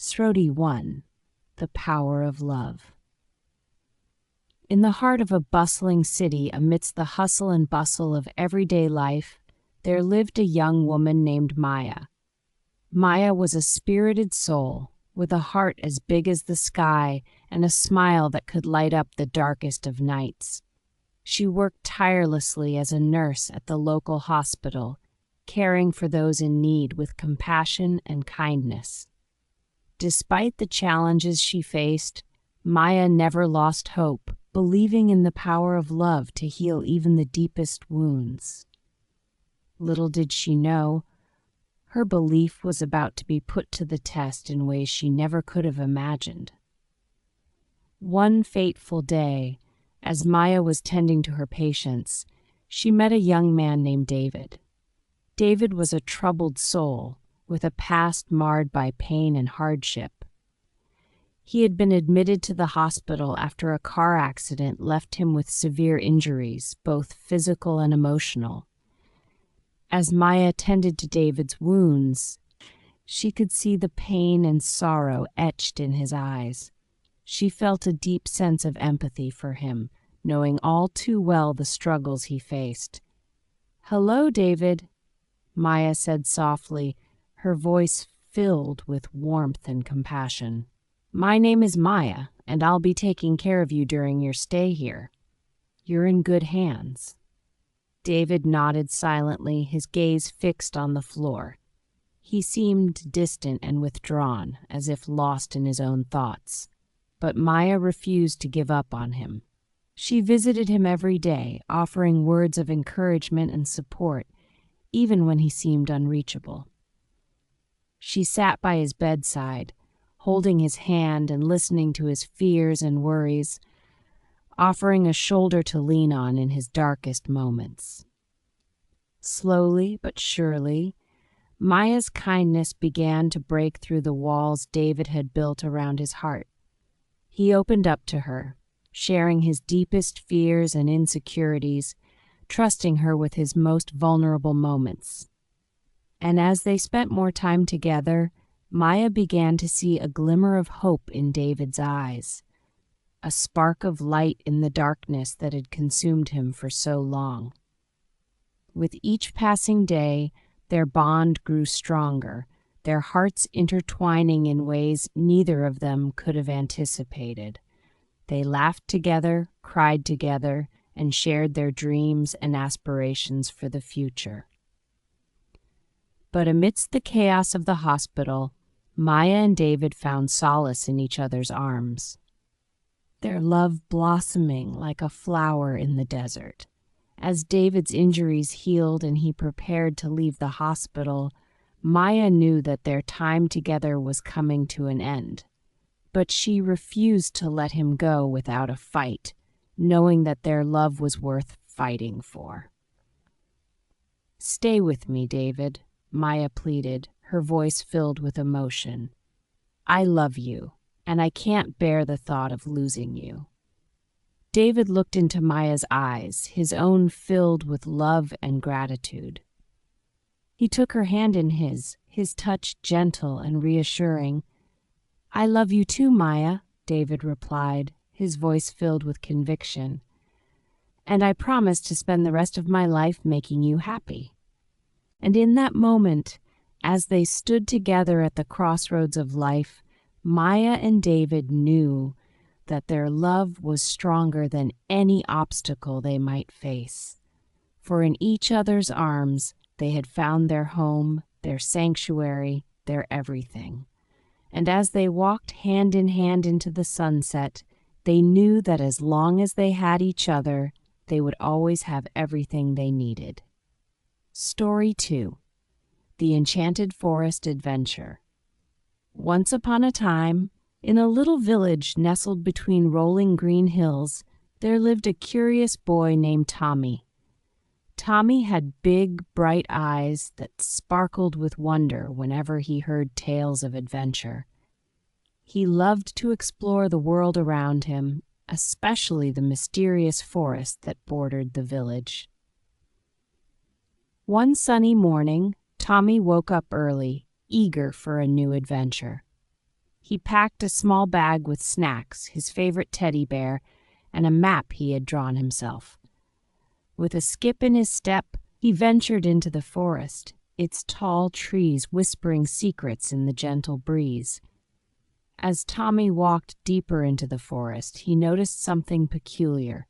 Sroti 1. The Power of Love. In the heart of a bustling city, amidst the hustle and bustle of everyday life, there lived a young woman named Maya. Maya was a spirited soul, with a heart as big as the sky and a smile that could light up the darkest of nights. She worked tirelessly as a nurse at the local hospital, caring for those in need with compassion and kindness. Despite the challenges she faced, Maya never lost hope, believing in the power of love to heal even the deepest wounds. Little did she know, her belief was about to be put to the test in ways she never could have imagined. One fateful day, as Maya was tending to her patients, she met a young man named David. David was a troubled soul, with a past marred by pain and hardship. He had been admitted to the hospital after a car accident left him with severe injuries, both physical and emotional. As Maya tended to David's wounds, she could see the pain and sorrow etched in his eyes. She felt a deep sense of empathy for him, knowing all too well the struggles he faced. "Hello, David," Maya said softly, her voice filled with warmth and compassion. "My name is Maya, and I'll be taking care of you during your stay here. You're in good hands." David nodded silently, his gaze fixed on the floor. He seemed distant and withdrawn, as if lost in his own thoughts. But Maya refused to give up on him. She visited him every day, offering words of encouragement and support, even when he seemed unreachable. She sat by his bedside, holding his hand and listening to his fears and worries, offering a shoulder to lean on in his darkest moments. Slowly but surely, Maya's kindness began to break through the walls David had built around his heart. He opened up to her, sharing his deepest fears and insecurities, trusting her with his most vulnerable moments. And as they spent more time together, Maya began to see a glimmer of hope in David's eyes, a spark of light in the darkness that had consumed him for so long. With each passing day, their bond grew stronger, their hearts intertwining in ways neither of them could have anticipated. They laughed together, cried together, and shared their dreams and aspirations for the future. But amidst the chaos of the hospital, Maya and David found solace in each other's arms, their love blossoming like a flower in the desert. As David's injuries healed and he prepared to leave the hospital, Maya knew that their time together was coming to an end. But she refused to let him go without a fight, knowing that their love was worth fighting for. "Stay with me, David," Maya pleaded, her voice filled with emotion. "I love you, and I can't bear the thought of losing you." David looked into Maya's eyes, his own filled with love and gratitude. He took her hand in his touch gentle and reassuring. "I love you too, Maya," David replied, his voice filled with conviction. "And I promise to spend the rest of my life making you happy." And in that moment, as they stood together at the crossroads of life, Maya and David knew that their love was stronger than any obstacle they might face. For in each other's arms, they had found their home, their sanctuary, their everything. And as they walked hand in hand into the sunset, they knew that as long as they had each other, they would always have everything they needed. Story 2. The Enchanted Forest Adventure. Once upon a time, in a little village nestled between rolling green hills, there lived a curious boy named Tommy. Tommy had big, bright eyes that sparkled with wonder whenever he heard tales of adventure. He loved to explore the world around him, especially the mysterious forest that bordered the village. One sunny morning, Tommy woke up early, eager for a new adventure. He packed a small bag with snacks, his favorite teddy bear, and a map he had drawn himself. With a skip in his step, he ventured into the forest, its tall trees whispering secrets in the gentle breeze. As Tommy walked deeper into the forest, he noticed something peculiar.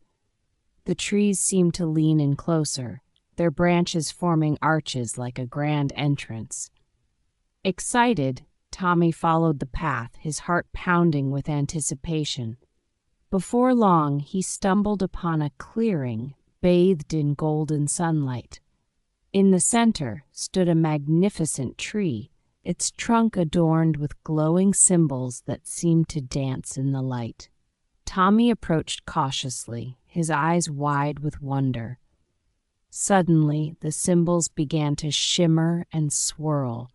The trees seemed to lean in closer, their branches forming arches like a grand entrance. Excited, Tommy followed the path, his heart pounding with anticipation. Before long, he stumbled upon a clearing bathed in golden sunlight. In the center stood a magnificent tree, its trunk adorned with glowing symbols that seemed to dance in the light. Tommy approached cautiously, his eyes wide with wonder. Suddenly, the symbols began to shimmer and swirl,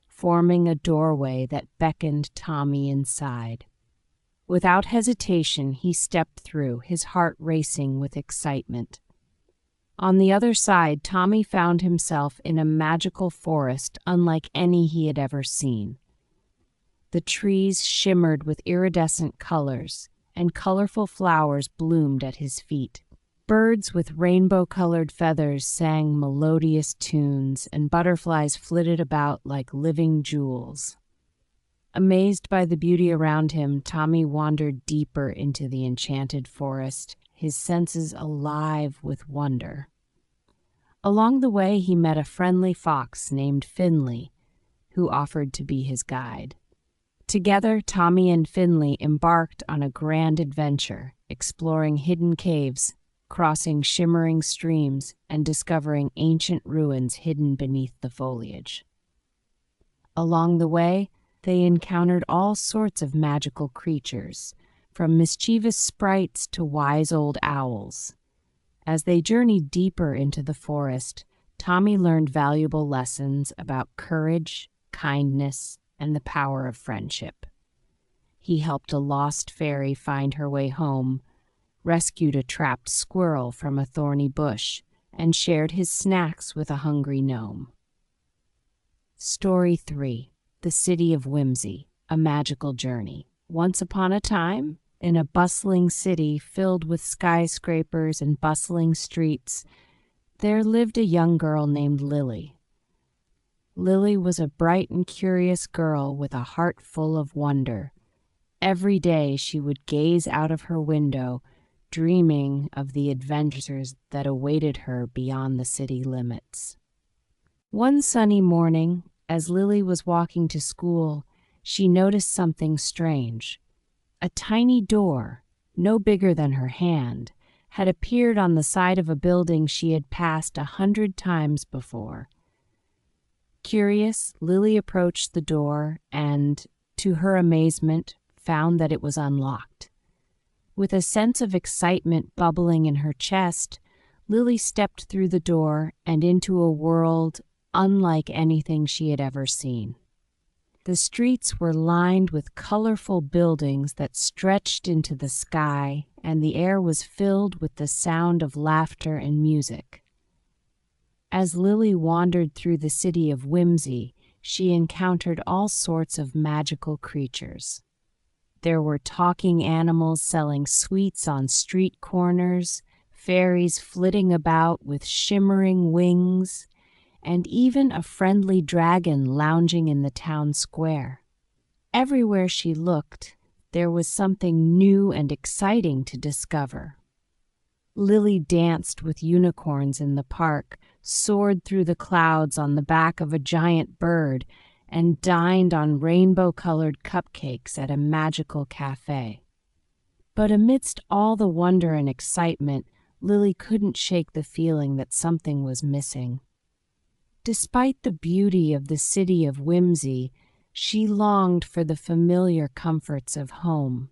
forming a doorway that beckoned Tommy inside. Without hesitation, he stepped through, his heart racing with excitement. On the other side, Tommy found himself in a magical forest unlike any he had ever seen. The trees shimmered with iridescent colors, and colorful flowers bloomed at his feet. Birds with rainbow-colored feathers sang melodious tunes, and butterflies flitted about like living jewels. Amazed by the beauty around him, Tommy wandered deeper into the enchanted forest, his senses alive with wonder. Along the way, he met a friendly fox named Finley, who offered to be his guide. Together, Tommy and Finley embarked on a grand adventure, exploring hidden caves, crossing shimmering streams, and discovering ancient ruins hidden beneath the foliage. Along the way, they encountered all sorts of magical creatures, from mischievous sprites to wise old owls. As they journeyed deeper into the forest, Tommy learned valuable lessons about courage, kindness, and the power of friendship. He helped a lost fairy find her way home, rescued a trapped squirrel from a thorny bush, and shared his snacks with a hungry gnome. Story 3. The City of Whimsy, a Magical Journey. Once upon a time, in a bustling city filled with skyscrapers and bustling streets, there lived a young girl named Lily. Lily was a bright and curious girl with a heart full of wonder. Every day she would gaze out of her window, dreaming of the adventures that awaited her beyond the city limits. One sunny morning, as Lily was walking to school, she noticed something strange. A tiny door, no bigger than her hand, had appeared on the side of a building she had passed 100 times before. Curious, Lily approached the door and, to her amazement, found that it was unlocked. With a sense of excitement bubbling in her chest, Lily stepped through the door and into a world unlike anything she had ever seen. The streets were lined with colorful buildings that stretched into the sky, and the air was filled with the sound of laughter and music. As Lily wandered through the city of Whimsy, she encountered all sorts of magical creatures. There were talking animals selling sweets on street corners, fairies flitting about with shimmering wings, and even a friendly dragon lounging in the town square. Everywhere she looked, there was something new and exciting to discover. Lily danced with unicorns in the park, soared through the clouds on the back of a giant bird, and dined on rainbow-colored cupcakes at a magical cafe. But amidst all the wonder and excitement, Lily couldn't shake the feeling that something was missing. Despite the beauty of the city of Whimsy, she longed for the familiar comforts of home,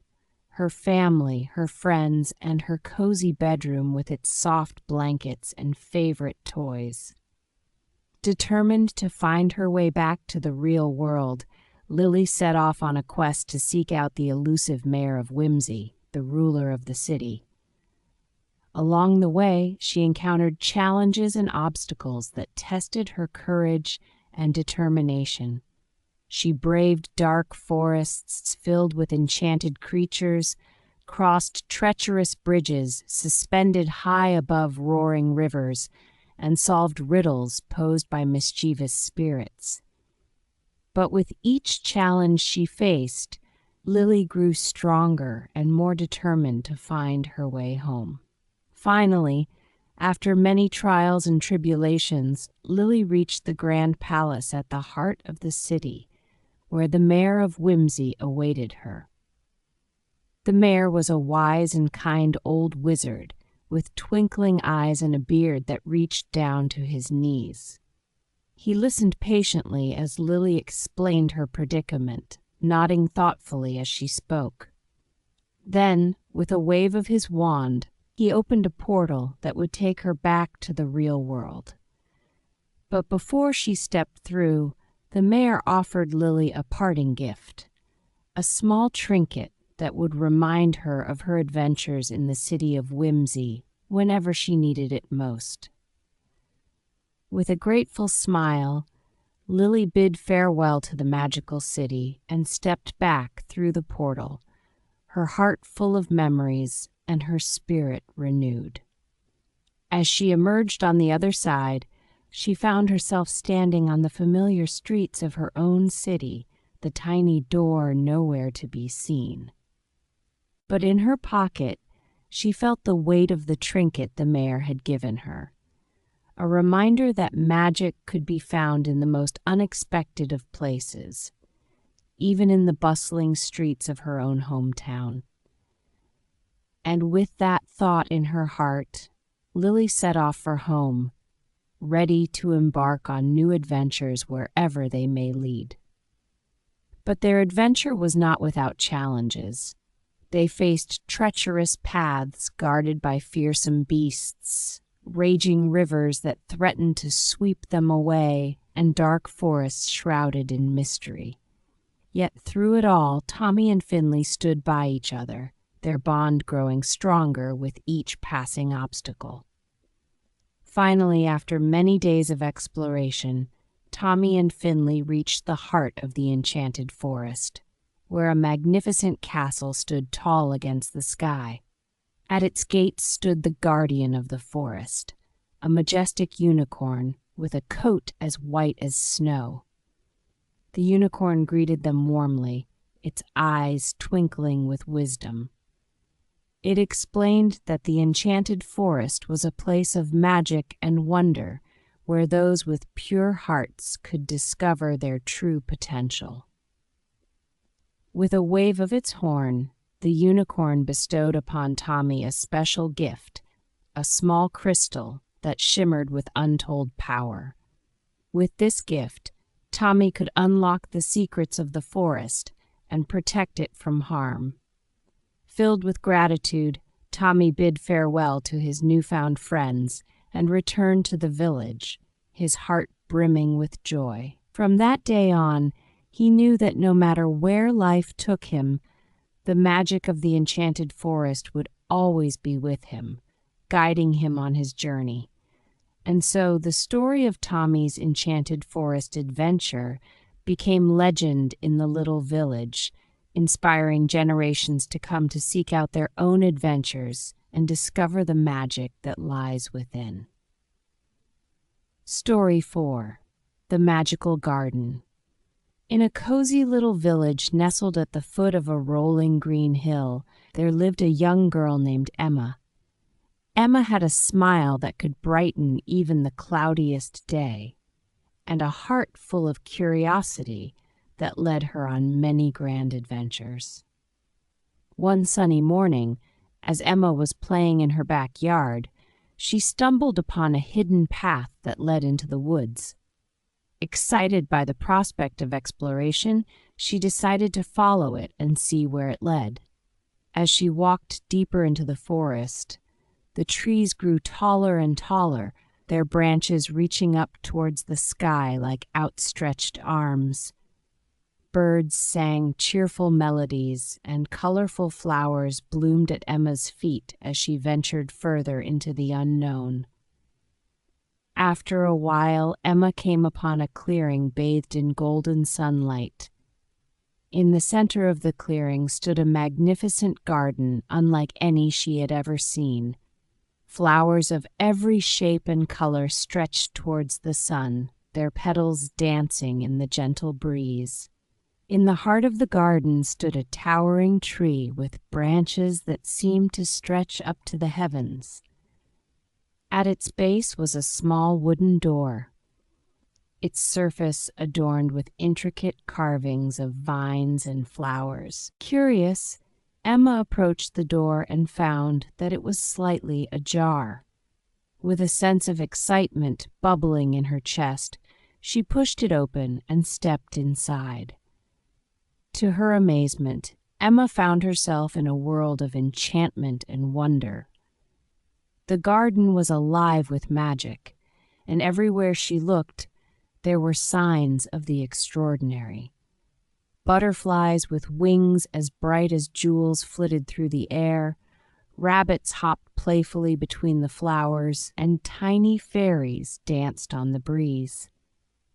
her family, her friends, and her cozy bedroom with its soft blankets and favorite toys. Determined to find her way back to the real world, Lily set off on a quest to seek out the elusive mayor of Whimsy, the ruler of the city. Along the way, she encountered challenges and obstacles that tested her courage and determination. She braved dark forests filled with enchanted creatures, crossed treacherous bridges suspended high above roaring rivers, and solved riddles posed by mischievous spirits. But with each challenge she faced, Lily grew stronger and more determined to find her way home. Finally, after many trials and tribulations, Lily reached the grand palace at the heart of the city, where the mayor of Whimsy awaited her. The mayor was a wise and kind old wizard with twinkling eyes and a beard that reached down to his knees. He listened patiently as Lily explained her predicament, nodding thoughtfully as she spoke. Then, with a wave of his wand, he opened a portal that would take her back to the real world. But before she stepped through, the mayor offered Lily a parting gift, a small trinket that would remind her of her adventures in the city of Whimsy whenever she needed it most. With a grateful smile, Lily bid farewell to the magical city and stepped back through the portal, her heart full of memories and her spirit renewed. As she emerged on the other side, she found herself standing on the familiar streets of her own city, the tiny door nowhere to be seen. But in her pocket, she felt the weight of the trinket the mayor had given her, a reminder that magic could be found in the most unexpected of places, even in the bustling streets of her own hometown. And with that thought in her heart, Lily set off for home, ready to embark on new adventures wherever they may lead. But their adventure was not without challenges. They faced treacherous paths guarded by fearsome beasts, raging rivers that threatened to sweep them away, and dark forests shrouded in mystery. Yet through it all, Tommy and Finley stood by each other, their bond growing stronger with each passing obstacle. Finally, after many days of exploration, Tommy and Finley reached the heart of the enchanted forest, where a magnificent castle stood tall against the sky. At its gates stood the guardian of the forest, a majestic unicorn with a coat as white as snow. The unicorn greeted them warmly, its eyes twinkling with wisdom. It explained that the enchanted forest was a place of magic and wonder, where those with pure hearts could discover their true potential. With a wave of its horn, the unicorn bestowed upon Tommy a special gift, a small crystal that shimmered with untold power. With this gift, Tommy could unlock the secrets of the forest and protect it from harm. Filled with gratitude, Tommy bid farewell to his newfound friends and returned to the village, his heart brimming with joy. From that day on, he knew that no matter where life took him, the magic of the enchanted forest would always be with him, guiding him on his journey. And so the story of Tommy's enchanted forest adventure became legend in the little village, inspiring generations to come to seek out their own adventures and discover the magic that lies within. Story 4: The Magical Garden. In a cozy little village nestled at the foot of a rolling green hill, there lived a young girl named Emma. Emma had a smile that could brighten even the cloudiest day, and a heart full of curiosity that led her on many grand adventures. One sunny morning, as Emma was playing in her backyard, she stumbled upon a hidden path that led into the woods. Excited by the prospect of exploration, she decided to follow it and see where it led. As she walked deeper into the forest, the trees grew taller and taller, their branches reaching up towards the sky like outstretched arms. Birds sang cheerful melodies, and colorful flowers bloomed at Emma's feet as she ventured further into the unknown. After a while, Emma came upon a clearing bathed in golden sunlight. In the center of the clearing stood a magnificent garden unlike any she had ever seen. Flowers of every shape and color stretched towards the sun, their petals dancing in the gentle breeze. In the heart of the garden stood a towering tree with branches that seemed to stretch up to the heavens. At its base was a small wooden door, its surface adorned with intricate carvings of vines and flowers. Curious, Emma approached the door and found that it was slightly ajar. With a sense of excitement bubbling in her chest, she pushed it open and stepped inside. To her amazement, Emma found herself in a world of enchantment and wonder. The garden was alive with magic, and everywhere she looked, there were signs of the extraordinary. Butterflies with wings as bright as jewels flitted through the air, rabbits hopped playfully between the flowers, and tiny fairies danced on the breeze.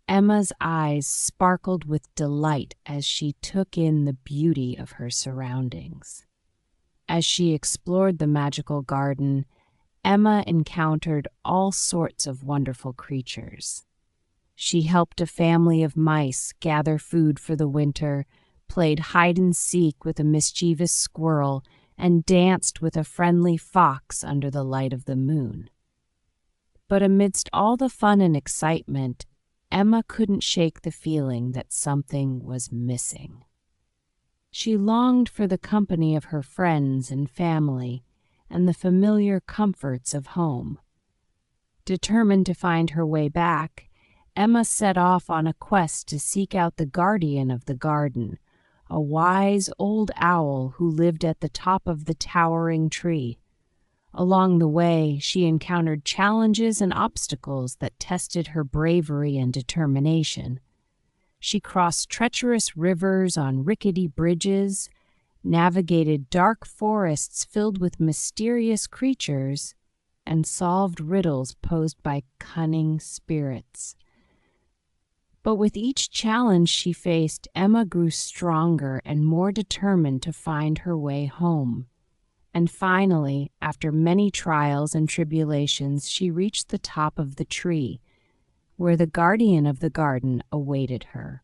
Emma's eyes sparkled with delight as she took in the beauty of her surroundings. As she explored the magical garden, Emma encountered all sorts of wonderful creatures. She helped a family of mice gather food for the winter, played hide-and-seek with a mischievous squirrel, and danced with a friendly fox under the light of the moon. But amidst all the fun and excitement, Emma couldn't shake the feeling that something was missing. She longed for the company of her friends and family and the familiar comforts of home. Determined to find her way back, Emma set off on a quest to seek out the guardian of the garden, a wise old owl who lived at the top of the towering tree. Along the way, she encountered challenges and obstacles that tested her bravery and determination. She crossed treacherous rivers on rickety bridges, navigated dark forests filled with mysterious creatures, and solved riddles posed by cunning spirits. But with each challenge she faced, Emma grew stronger and more determined to find her way home. And finally, after many trials and tribulations, she reached the top of the tree, where the guardian of the garden awaited her.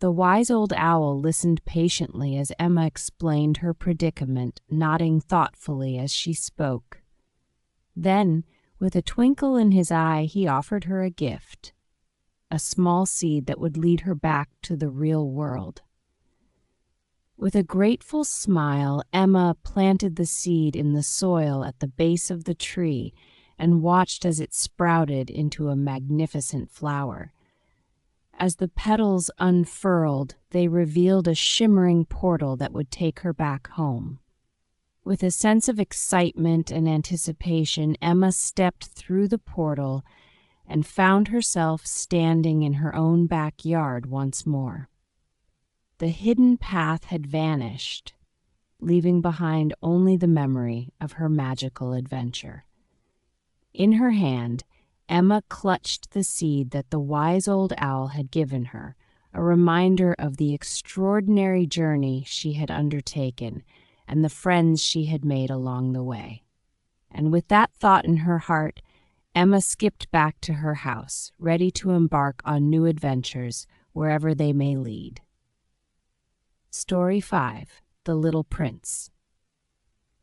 The wise old owl listened patiently as Emma explained her predicament, nodding thoughtfully as she spoke. Then, with a twinkle in his eye, he offered her a gift, a small seed that would lead her back to the real world. With a grateful smile, Emma planted the seed in the soil at the base of the tree and watched as it sprouted into a magnificent flower. As the petals unfurled, they revealed a shimmering portal that would take her back home. With a sense of excitement and anticipation, Emma stepped through the portal and found herself standing in her own backyard once more. The hidden path had vanished, leaving behind only the memory of her magical adventure. In her hand, Emma clutched the seed that the wise old owl had given her, a reminder of the extraordinary journey she had undertaken and the friends she had made along the way. And with that thought in her heart, Emma skipped back to her house, ready to embark on new adventures wherever they may lead. Story 5. The Little Prince.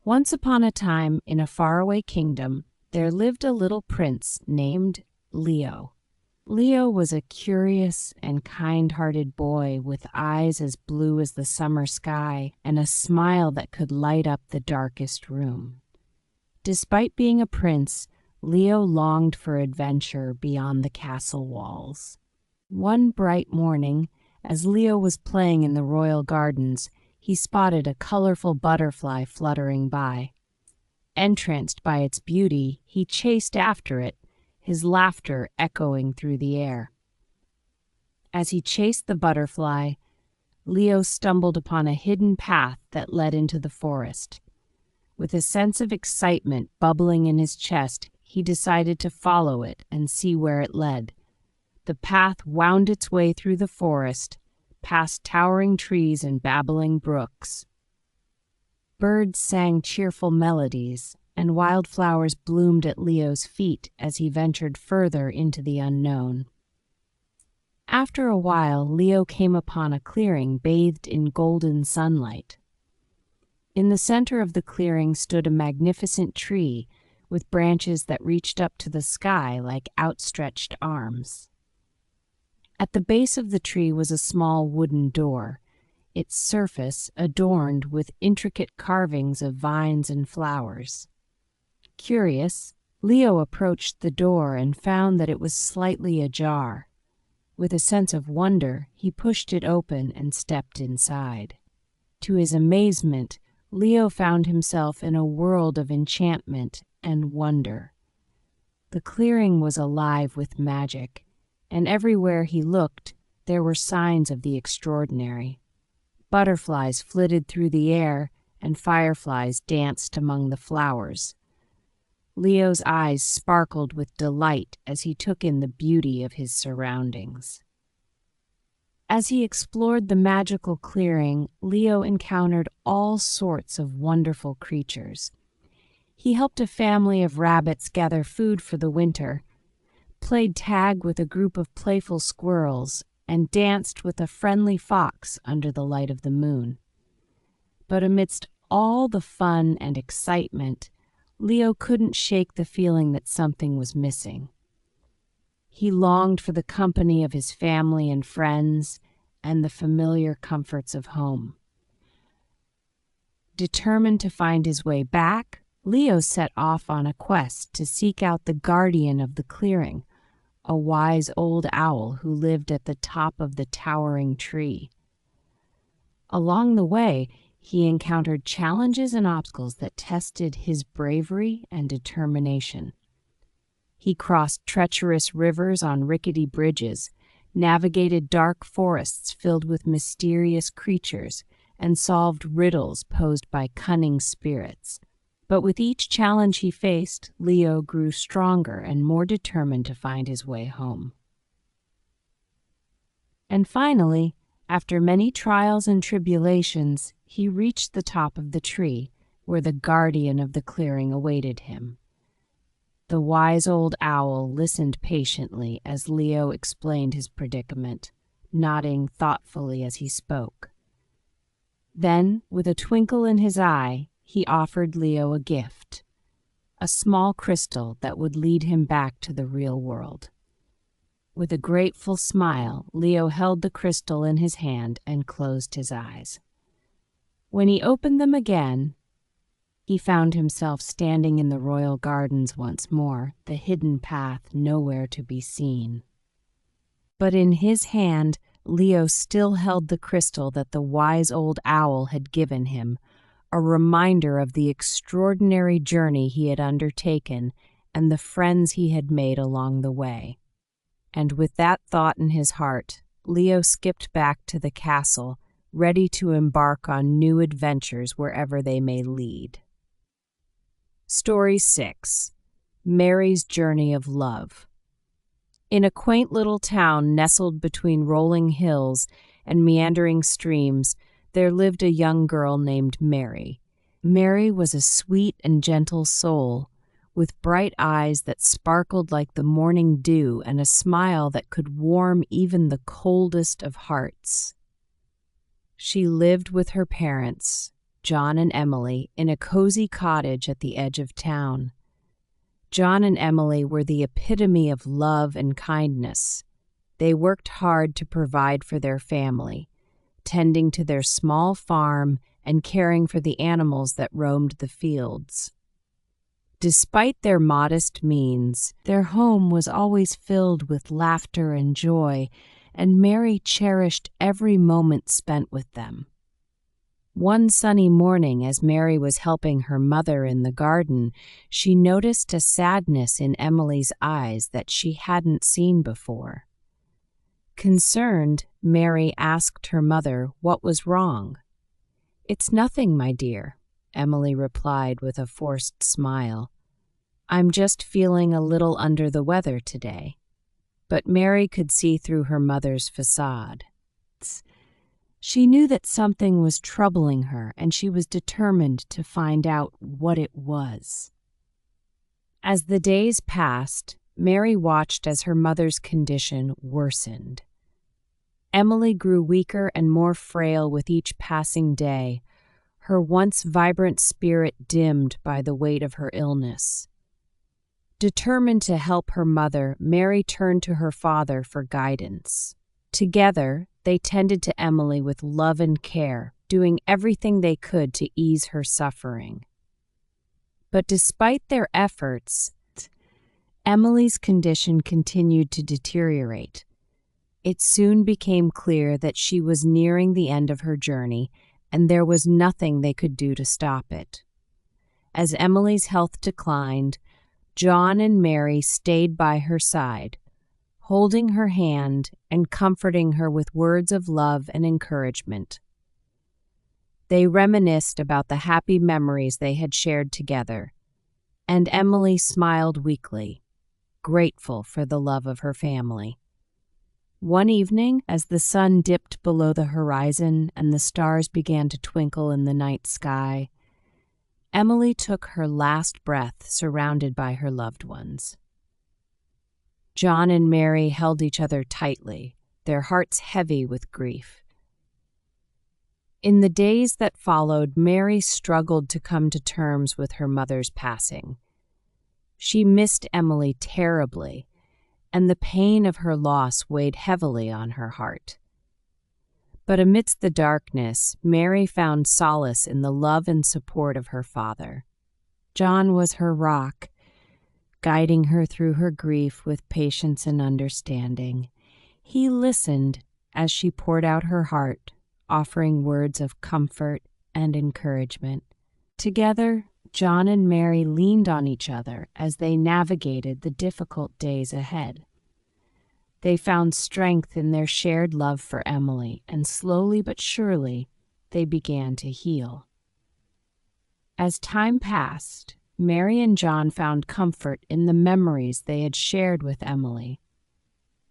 Once upon a time, in a faraway kingdom, there lived a little prince named Leo. Leo was a curious and kind-hearted boy with eyes as blue as the summer sky and a smile that could light up the darkest room. Despite being a prince, Leo longed for adventure beyond the castle walls. One bright morning, as Leo was playing in the royal gardens, he spotted a colorful butterfly fluttering by. Entranced by its beauty, he chased after it, his laughter echoing through the air. As he chased the butterfly, Leo stumbled upon a hidden path that led into the forest. With a sense of excitement bubbling in his chest, he decided to follow it and see where it led. The path wound its way through the forest, past towering trees and babbling brooks. Birds sang cheerful melodies, and wildflowers bloomed at Leo's feet as he ventured further into the unknown. After a while, Leo came upon a clearing bathed in golden sunlight. In the center of the clearing stood a magnificent tree with branches that reached up to the sky like outstretched arms. At the base of the tree was a small wooden door, its surface adorned with intricate carvings of vines and flowers. Curious, Leo approached the door and found that it was slightly ajar. With a sense of wonder, he pushed it open and stepped inside. To his amazement, Leo found himself in a world of enchantment and wonder. The clearing was alive with magic, and everywhere he looked, there were signs of the extraordinary. Butterflies flitted through the air, and fireflies danced among the flowers. Leo's eyes sparkled with delight as he took in the beauty of his surroundings. As he explored the magical clearing, Leo encountered all sorts of wonderful creatures. He helped a family of rabbits gather food for the winter, played tag with a group of playful squirrels, and danced with a friendly fox under the light of the moon. But amidst all the fun and excitement, Leo couldn't shake the feeling that something was missing. He longed for the company of his family and friends and the familiar comforts of home. Determined to find his way back, Leo set off on a quest to seek out the guardian of the clearing, a wise old owl who lived at the top of the towering tree. Along the way, he encountered challenges and obstacles that tested his bravery and determination. He crossed treacherous rivers on rickety bridges, navigated dark forests filled with mysterious creatures, and solved riddles posed by cunning spirits. But with each challenge he faced, Leo grew stronger and more determined to find his way home. And finally, after many trials and tribulations, he reached the top of the tree, where the guardian of the clearing awaited him. The wise old owl listened patiently as Leo explained his predicament, nodding thoughtfully as he spoke. Then, with a twinkle in his eye, he offered Leo a gift, a small crystal that would lead him back to the real world. With a grateful smile, Leo held the crystal in his hand and closed his eyes. When he opened them again, he found himself standing in the royal gardens once more, the hidden path nowhere to be seen. But in his hand, Leo still held the crystal that the wise old owl had given him, a reminder of the extraordinary journey he had undertaken and the friends he had made along the way. And with that thought in his heart, Leo skipped back to the castle, ready to embark on new adventures wherever they may lead. Story 6. Mary's Journey of Love. In a quaint little town nestled between rolling hills and meandering streams, there lived a young girl named Mary. Mary was a sweet and gentle soul, with bright eyes that sparkled like the morning dew and a smile that could warm even the coldest of hearts. She lived with her parents, John and Emily, in a cozy cottage at the edge of town. John and Emily were the epitome of love and kindness. They worked hard to provide for their family, tending to their small farm and caring for the animals that roamed the fields. Despite their modest means, their home was always filled with laughter and joy, and Mary cherished every moment spent with them. One sunny morning, as Mary was helping her mother in the garden, she noticed a sadness in Emily's eyes that she hadn't seen before. Concerned, Mary asked her mother what was wrong. "It's nothing, my dear," Emily replied with a forced smile. "I'm just feeling a little under the weather today." But Mary could see through her mother's facade. She knew that something was troubling her, and she was determined to find out what it was. As the days passed, Mary watched as her mother's condition worsened. Emily grew weaker and more frail with each passing day, her once vibrant spirit dimmed by the weight of her illness. Determined to help her mother, Mary turned to her father for guidance. Together, they tended to Emily with love and care, doing everything they could to ease her suffering. But despite their efforts, Emily's condition continued to deteriorate. It soon became clear that she was nearing the end of her journey, and there was nothing they could do to stop it. As Emily's health declined, John and Mary stayed by her side, holding her hand and comforting her with words of love and encouragement. They reminisced about the happy memories they had shared together, and Emily smiled weakly, grateful for the love of her family. One evening, as the sun dipped below the horizon and the stars began to twinkle in the night sky, Emily took her last breath surrounded by her loved ones. John and Mary held each other tightly, their hearts heavy with grief. In the days that followed, Mary struggled to come to terms with her mother's passing. She missed Emily terribly, and the pain of her loss weighed heavily on her heart. But amidst the darkness, Mary found solace in the love and support of her father. John was her rock, guiding her through her grief with patience and understanding. He listened as she poured out her heart, offering words of comfort and encouragement. Together, John and Mary leaned on each other as they navigated the difficult days ahead. They found strength in their shared love for Emily, and slowly but surely, they began to heal. As time passed, Mary and John found comfort in the memories they had shared with Emily.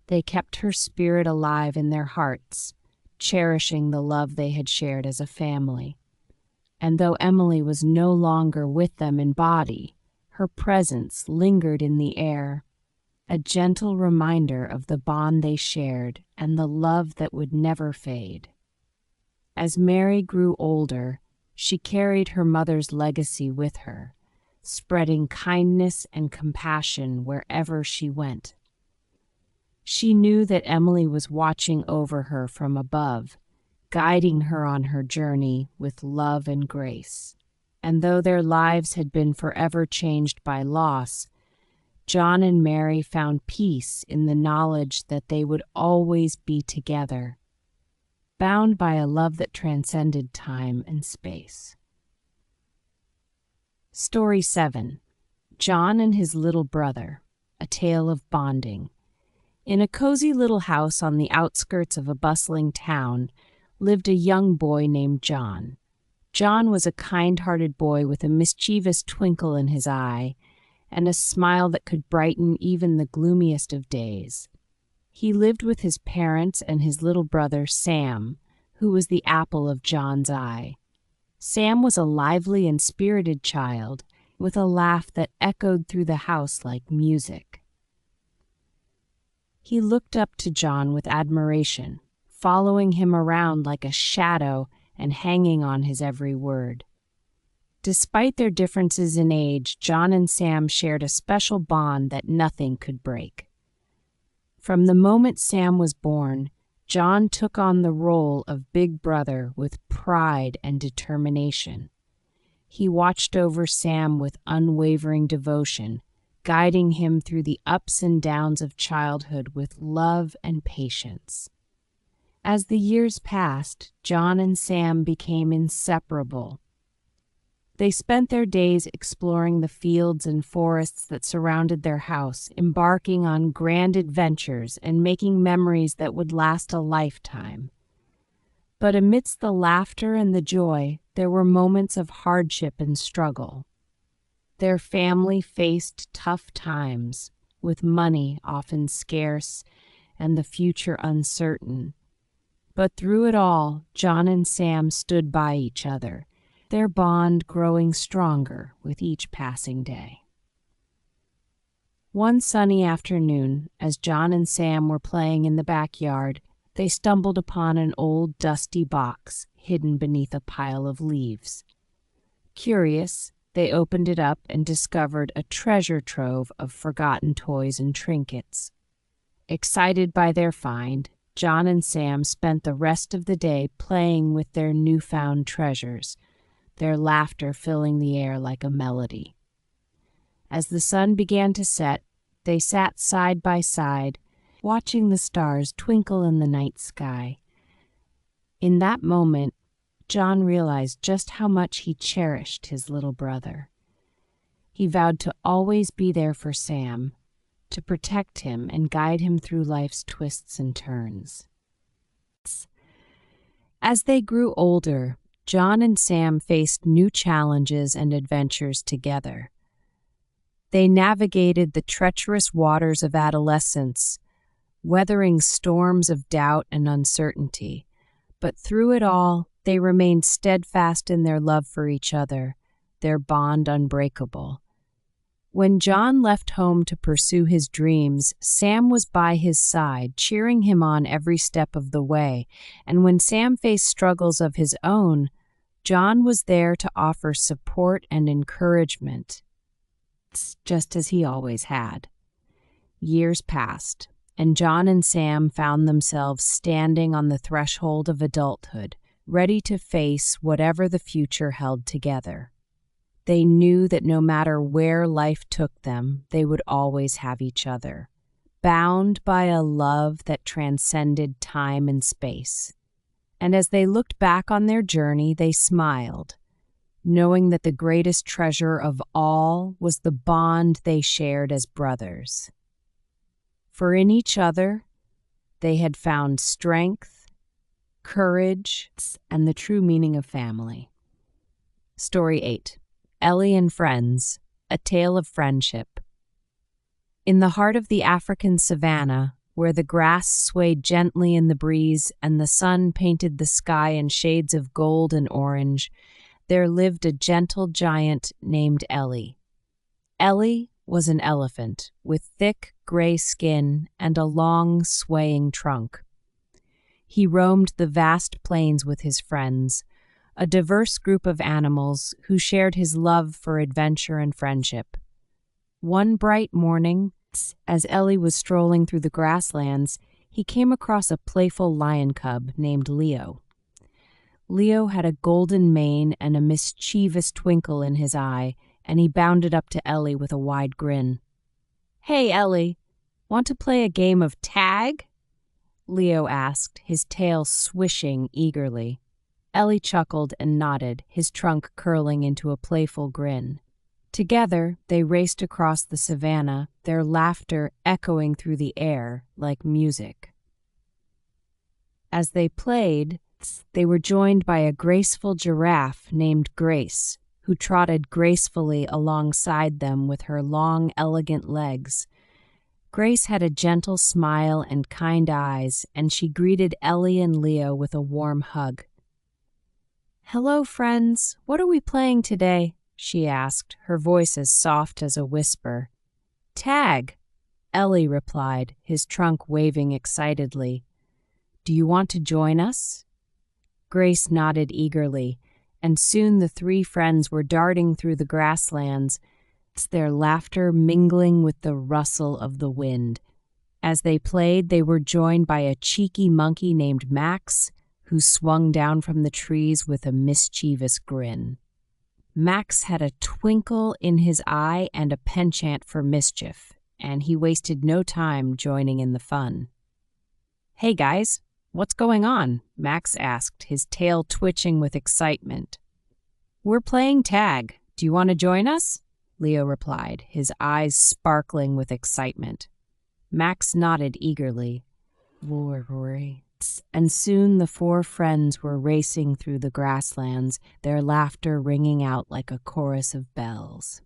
They kept her spirit alive in their hearts, cherishing the love they had shared as a family. And though Emily was no longer with them in body, her presence lingered in the air, a gentle reminder of the bond they shared and the love that would never fade. As Mary grew older, she carried her mother's legacy with her, spreading kindness and compassion wherever she went. She knew that Emily was watching over her from above, guiding her on her journey with love and grace. And though their lives had been forever changed by loss, John and Mary found peace in the knowledge that they would always be together, bound by a love that transcended time and space. Story 7. John and His Little Brother, A Tale of Bonding. In a cozy little house on the outskirts of a bustling town lived a young boy named John. John was a kind-hearted boy with a mischievous twinkle in his eye and a smile that could brighten even the gloomiest of days. He lived with his parents and his little brother Sam, who was the apple of John's eye. Sam was a lively and spirited child with a laugh that echoed through the house like music. He looked up to John with admiration, following him around like a shadow and hanging on his every word. Despite their differences in age, John and Sam shared a special bond that nothing could break. From the moment Sam was born, John took on the role of big brother with pride and determination. He watched over Sam with unwavering devotion, guiding him through the ups and downs of childhood with love and patience. As the years passed, John and Sam became inseparable. They spent their days exploring the fields and forests that surrounded their house, embarking on grand adventures and making memories that would last a lifetime. But amidst the laughter and the joy, there were moments of hardship and struggle. Their family faced tough times, with money often scarce and the future uncertain. But through it all, John and Sam stood by each other, their bond growing stronger with each passing day. One sunny afternoon, as John and Sam were playing in the backyard, they stumbled upon an old dusty box hidden beneath a pile of leaves. Curious, they opened it up and discovered a treasure trove of forgotten toys and trinkets. Excited by their find, John and Sam spent the rest of the day playing with their newfound treasures, their laughter filling the air like a melody. As the sun began to set, they sat side by side, watching the stars twinkle in the night sky. In that moment, John realized just how much he cherished his little brother. He vowed to always be there for Sam, to protect him and guide him through life's twists and turns. As they grew older, John and Sam faced new challenges and adventures together. They navigated the treacherous waters of adolescence, weathering storms of doubt and uncertainty. But through it all, they remained steadfast in their love for each other, their bond unbreakable. When John left home to pursue his dreams, Sam was by his side, cheering him on every step of the way. And when Sam faced struggles of his own, John was there to offer support and encouragement, just as he always had. Years passed, and John and Sam found themselves standing on the threshold of adulthood, ready to face whatever the future held together. They knew that no matter where life took them, they would always have each other, bound by a love that transcended time and space. And as they looked back on their journey, they smiled, knowing that the greatest treasure of all was the bond they shared as brothers. For in each other, they had found strength, courage, and the true meaning of family. Story 8. Ellie and Friends, A Tale of Friendship. In the heart of the African savanna, where the grass swayed gently in the breeze and the sun painted the sky in shades of gold and orange, there lived a gentle giant named Ellie. Ellie was an elephant with thick gray skin and a long, swaying trunk. He roamed the vast plains with his friends, a diverse group of animals who shared his love for adventure and friendship. One bright morning, as Ellie was strolling through the grasslands, he came across a playful lion cub named Leo. Leo had a golden mane and a mischievous twinkle in his eye, and he bounded up to Ellie with a wide grin. "Hey, Ellie, want to play a game of tag?" Leo asked, his tail swishing eagerly. Ellie chuckled and nodded, his trunk curling into a playful grin. Together, they raced across the savanna, their laughter echoing through the air like music. As they played, they were joined by a graceful giraffe named Grace, who trotted gracefully alongside them with her long, elegant legs. Grace had a gentle smile and kind eyes, and she greeted Ellie and Leo with a warm hug. "Hello, friends. What are we playing today?" she asked, her voice as soft as a whisper. "Tag," Ellie replied, his trunk waving excitedly. "Do you want to join us?" Grace nodded eagerly, and soon the three friends were darting through the grasslands, their laughter mingling with the rustle of the wind. As they played, they were joined by a cheeky monkey named Max, who swung down from the trees with a mischievous grin. Max had a twinkle in his eye and a penchant for mischief, and he wasted no time joining in the fun. "Hey guys, what's going on?" Max asked, his tail twitching with excitement. "We're playing tag. Do you want to join us?" Leo replied, his eyes sparkling with excitement. Max nodded eagerly. Rory. And soon the four friends were racing through the grasslands, their laughter ringing out like a chorus of bells.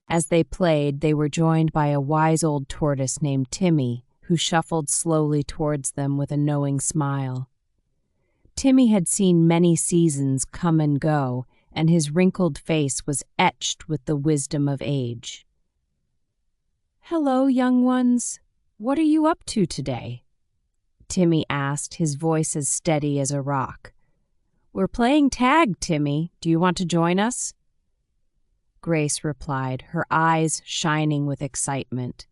As they played, they were joined by a wise old tortoise named Timmy, who shuffled slowly towards them with a knowing smile. Timmy had seen many seasons come and go, and his wrinkled face was etched with the wisdom of age. "Hello, young ones. What are you up to today?" Timmy asked, his voice as steady as a rock. "We're playing tag, Timmy. Do you want to join us?" Grace replied, her eyes shining with excitement.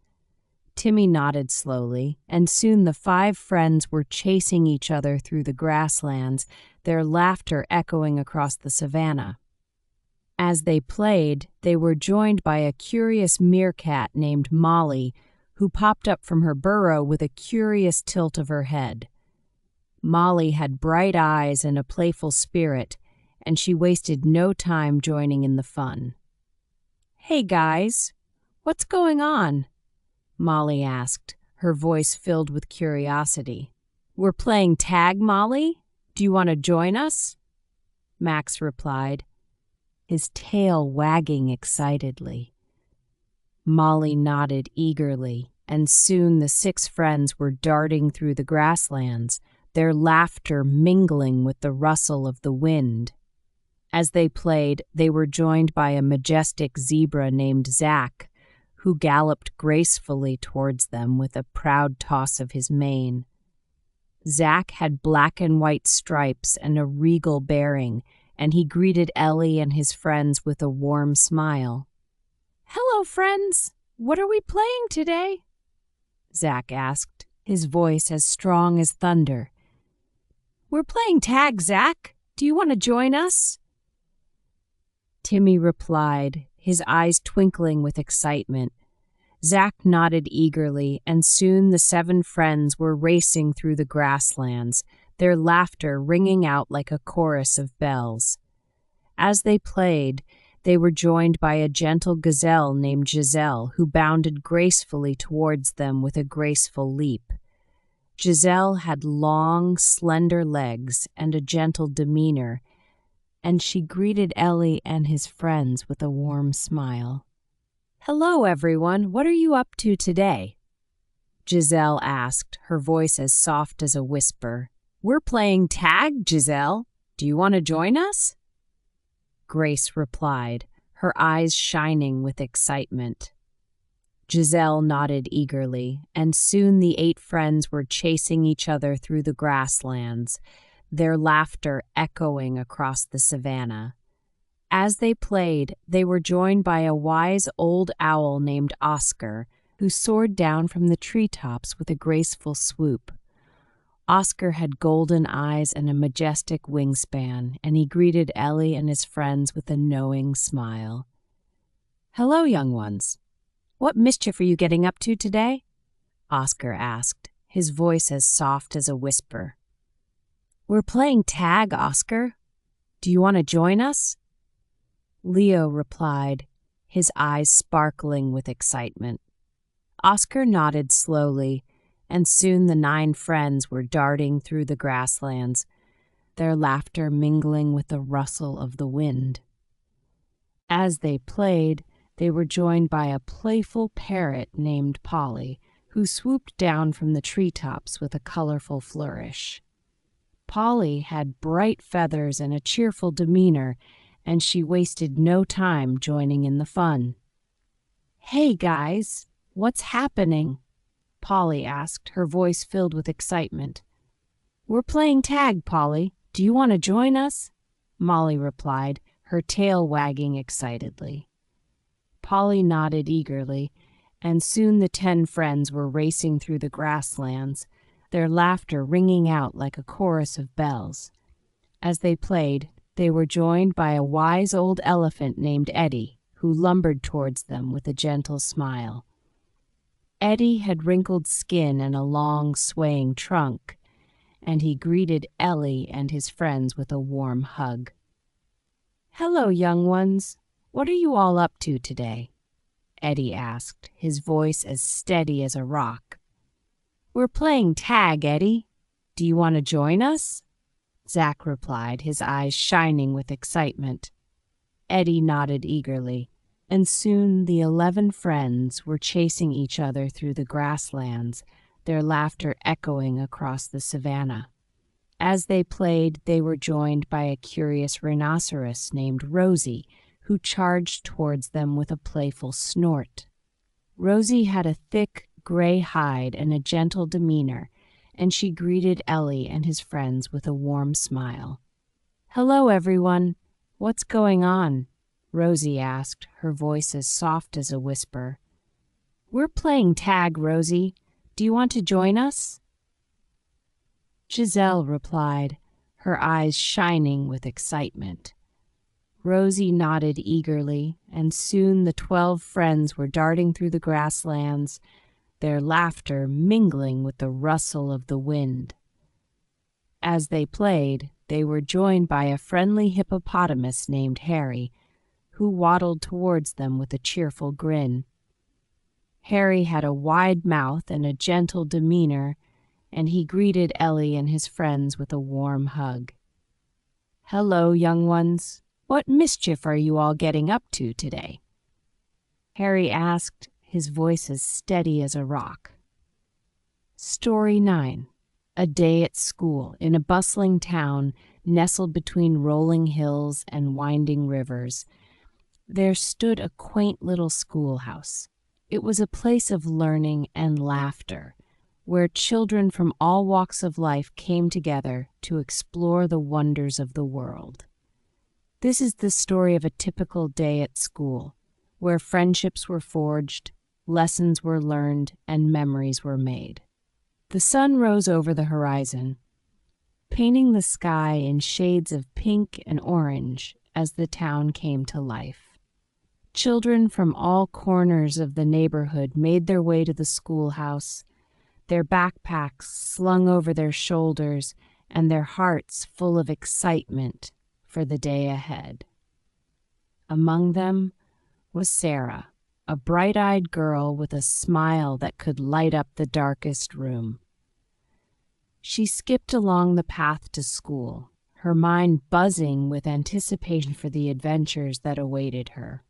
Timmy nodded slowly, and soon the 5 friends were chasing each other through the grasslands, their laughter echoing across the savannah. As they played, they were joined by a curious meerkat named Molly, who popped up from her burrow with a curious tilt of her head. Molly had bright eyes and a playful spirit, and she wasted no time joining in the fun. "Hey, guys, what's going on?" Molly asked, her voice filled with curiosity. "We're playing tag, Molly. Do you want to join us?" Max replied, his tail wagging excitedly. Molly nodded eagerly, and soon the 6 friends were darting through the grasslands, their laughter mingling with the rustle of the wind. As they played, they were joined by a majestic zebra named Zack, who galloped gracefully towards them with a proud toss of his mane. Zack had black and white stripes and a regal bearing, and he greeted Ellie and his friends with a warm smile. "Hello, friends. What are we playing today?" Zack asked, his voice as strong as thunder. "We're playing tag, Zack. Do you want to join us?" Timmy replied, his eyes twinkling with excitement. Zack nodded eagerly, and soon the 7 friends were racing through the grasslands, their laughter ringing out like a chorus of bells. As they played, they were joined by a gentle gazelle named Giselle, who bounded gracefully towards them with a graceful leap. Giselle had long, slender legs and a gentle demeanor, and she greeted Ellie and his friends with a warm smile. "Hello, everyone. What are you up to today?" Giselle asked, her voice as soft as a whisper. "We're playing tag, Giselle. Do you want to join us?" Grace replied, her eyes shining with excitement. Giselle nodded eagerly, and soon the 8 friends were chasing each other through the grasslands, their laughter echoing across the savannah. As they played, they were joined by a wise old owl named Oscar, who soared down from the treetops with a graceful swoop. Oscar had golden eyes and a majestic wingspan, and he greeted Ellie and his friends with a knowing smile. "Hello, young ones. What mischief are you getting up to today?" Oscar asked, his voice as soft as a whisper. "We're playing tag, Oscar. Do you want to join us?" Leo replied, his eyes sparkling with excitement. Oscar nodded slowly, and soon the 9 friends were darting through the grasslands, their laughter mingling with the rustle of the wind. As they played, they were joined by a playful parrot named Polly, who swooped down from the treetops with a colorful flourish. Polly had bright feathers and a cheerful demeanor, and she wasted no time joining in the fun. "Hey, guys, what's happening?" Polly asked, her voice filled with excitement. "We're playing tag, Polly. Do you want to join us?" Molly replied, her tail wagging excitedly. Polly nodded eagerly, and soon the 10 friends were racing through the grasslands, their laughter ringing out like a chorus of bells. As they played, they were joined by a wise old elephant named Eddie, who lumbered towards them with a gentle smile. Eddie had wrinkled skin and a long, swaying trunk, and he greeted Ellie and his friends with a warm hug. "Hello, young ones. What are you all up to today?" Eddie asked, his voice as steady as a rock. "We're playing tag, Eddie. Do you want to join us?" Zack replied, his eyes shining with excitement. Eddie nodded eagerly, And soon the 11 friends were chasing each other through the grasslands, their laughter echoing across the savannah. As they played, they were joined by a curious rhinoceros named Rosie, who charged towards them with a playful snort. Rosie had a thick, gray hide and a gentle demeanor, and she greeted Ellie and his friends with a warm smile. "Hello, everyone. What's going on?" Rosie asked, her voice as soft as a whisper. "We're playing tag, Rosie. Do you want to join us?" Giselle replied, her eyes shining with excitement. Rosie nodded eagerly, and soon the 12 friends were darting through the grasslands, their laughter mingling with the rustle of the wind. As they played, they were joined by a friendly hippopotamus named Harry, who waddled towards them with a cheerful grin. Harry had a wide mouth and a gentle demeanor, and he greeted Ellie and his friends with a warm hug. "Hello, young ones. What mischief are you all getting up to today?" Harry asked, his voice as steady as a rock. Story 9. A day at school in a bustling town nestled between rolling hills and winding rivers. There stood a quaint little schoolhouse. It was a place of learning and laughter, where children from all walks of life came together to explore the wonders of the world. This is the story of a typical day at school, where friendships were forged, lessons were learned, and memories were made. The sun rose over the horizon, painting the sky in shades of pink and orange as the town came to life. Children from all corners of the neighborhood made their way to the schoolhouse, their backpacks slung over their shoulders and their hearts full of excitement for the day ahead. Among them was Sarah, a bright-eyed girl with a smile that could light up the darkest room. She skipped along the path to school, her mind buzzing with anticipation for the adventures that awaited her.